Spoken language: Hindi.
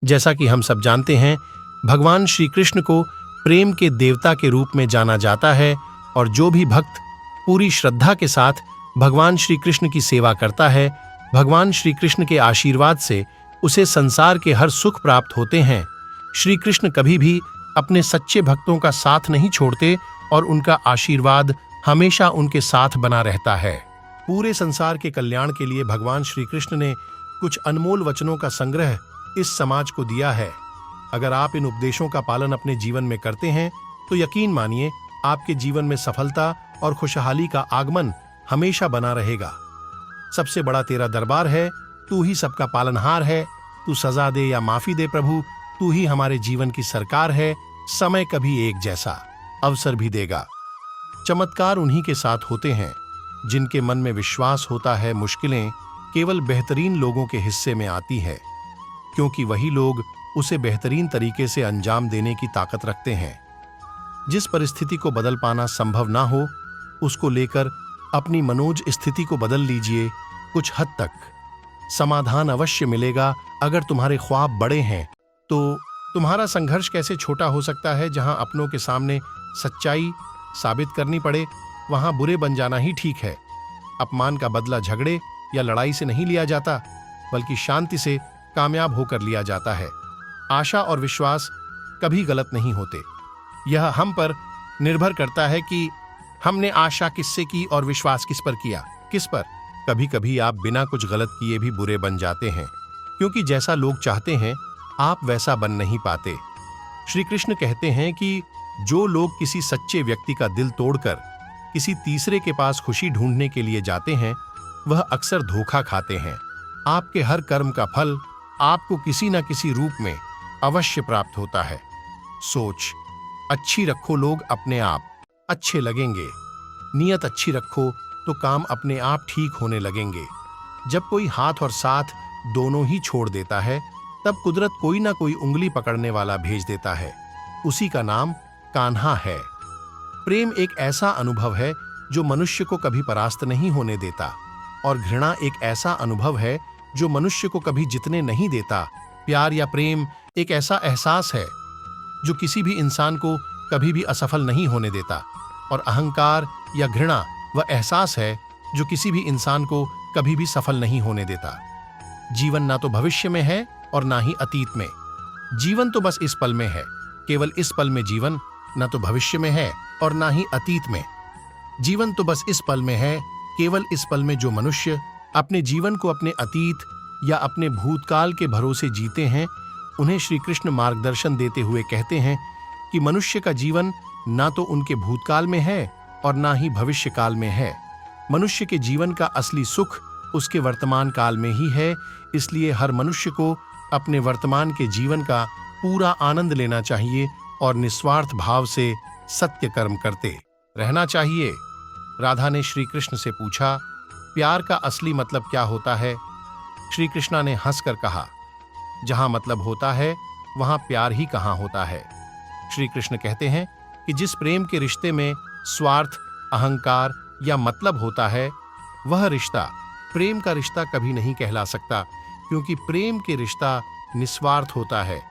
जैसा कि हम सब जानते हैं, भगवान श्री कृष्ण को प्रेम के देवता के रूप में जाना जाता है और जो भी भक्त पूरी श्रद्धा के साथ भगवान श्री कृष्ण की सेवा करता है, भगवान श्री कृष्ण के आशीर्वाद से उसे संसार के हर सुख प्राप्त होते हैं। श्री कृष्ण कभी भी अपने सच्चे भक्तों का साथ नहीं छोड़ते और उनका आशीर्वाद हमेशा उनके साथ बना रहता है। पूरे संसार के कल्याण के लिए भगवान श्री कृष्ण ने कुछ अनमोल वचनों का संग्रह इस समाज को दिया है। अगर आप इन उपदेशों का पालन अपने जीवन में करते हैं तो यकीन मानिए आपके जीवन में सफलता और खुशहाली का आगमन हमेशा बना रहेगा। सबसे बड़ा तेरा दरबार है, तू ही सबका पालनहार है, तू सजा दे या माफी दे प्रभु, तू ही हमारे जीवन की सरकार है। समय कभी एक जैसा अवसर भी देगा। चमत्कार उन्हीं के साथ होते हैं जिनके मन में विश्वास होता है। मुश्किलें केवल बेहतरीन लोगों के हिस्से में आती है, क्योंकि वही लोग उसे बेहतरीन तरीके से अंजाम देने की ताकत रखते हैं। जिस परिस्थिति को बदल पाना संभव ना हो, उसको लेकर अपनी मनोज स्थिति को बदल लीजिए। कुछ हद तक समाधान अवश्य मिलेगा। अगर तुम्हारे ख्वाब बड़े हैं तो तुम्हारा संघर्ष कैसे छोटा हो सकता है। जहां अपनों के सामने सच्चाई साबित करनी पड़े, वहां बुरे बन जाना ही ठीक है। अपमान का बदला झगड़े या लड़ाई से नहीं लिया जाता, बल्कि शांति से कामयाब होकर लिया जाता है। आशा और विश्वास कभी गलत नहीं होते। यह हम पर निर्भर करता है कि हमने आशा किससे की और विश्वास किस पर किया। किस पर? कभी कभी आप बिना कुछ गलत किए भी बुरे बन जाते हैं, क्योंकि जैसा लोग चाहते हैं आप वैसा बन नहीं पाते। श्री कृष्ण कहते हैं कि जो लोग किसी सच्चे व्यक्ति का दिल तोड़कर किसी तीसरे के पास खुशी ढूंढने के लिए जाते हैं, वह अक्सर धोखा खाते हैं। आपके हर कर्म का फल आपको किसी न किसी रूप में अवश्य प्राप्त होता है। सोच अच्छी रखो, लोग अपने आप अच्छे लगेंगे। नियत अच्छी रखो तो काम अपने आप ठीक होने लगेंगे। जब कोई हाथ और साथ दोनों ही छोड़ देता है, तब कुदरत कोई ना कोई उंगली पकड़ने वाला भेज देता है। उसी का नाम कान्हा है। प्रेम एक ऐसा अनुभव है जो मनुष्य को कभी परास्त नहीं होने देता, और घृणा एक ऐसा अनुभव है जो मनुष्य को कभी जीतने नहीं देता। प्यार या प्रेम एक ऐसा एहसास है जो किसी भी इंसान को कभी भी असफल नहीं होने देता, और अहंकार या घृणा वह एहसास है जो किसी भी इंसान को कभी भी सफल नहीं होने देता। जीवन ना तो भविष्य में है और ना ही अतीत में। जीवन तो बस इस पल में है, केवल इस पल में जीवन। ना तो भविष्य में है और ना ही अतीत में। जीवन तो बस इस पल में है, केवल इस पल में। जो मनुष्य अपने जीवन को अपने अतीत या अपने भूतकाल के भरोसे जीते हैं, उन्हें श्री कृष्ण मार्गदर्शन देते हुए कहते हैं कि मनुष्य का जीवन ना तो उनके भूतकाल में है और ना ही भविष्य काल में है। मनुष्य के जीवन का असली सुख उसके वर्तमान काल में ही है। इसलिए हर मनुष्य को अपने वर्तमान के जीवन का पूरा आनंद लेना चाहिए और निस्वार्थ भाव से सत्य कर्म करते रहना चाहिए। राधा ने श्री कृष्ण से पूछा, प्यार का असली मतलब क्या होता है? श्री कृष्णा ने हंसकर कहा, जहां मतलब होता है वहां प्यार ही कहां होता है। श्री कृष्ण कहते हैं कि जिस प्रेम के रिश्ते में स्वार्थ, अहंकार या मतलब होता है, वह रिश्ता प्रेम का रिश्ता कभी नहीं कहला सकता, क्योंकि प्रेम के रिश्ता निस्वार्थ होता है।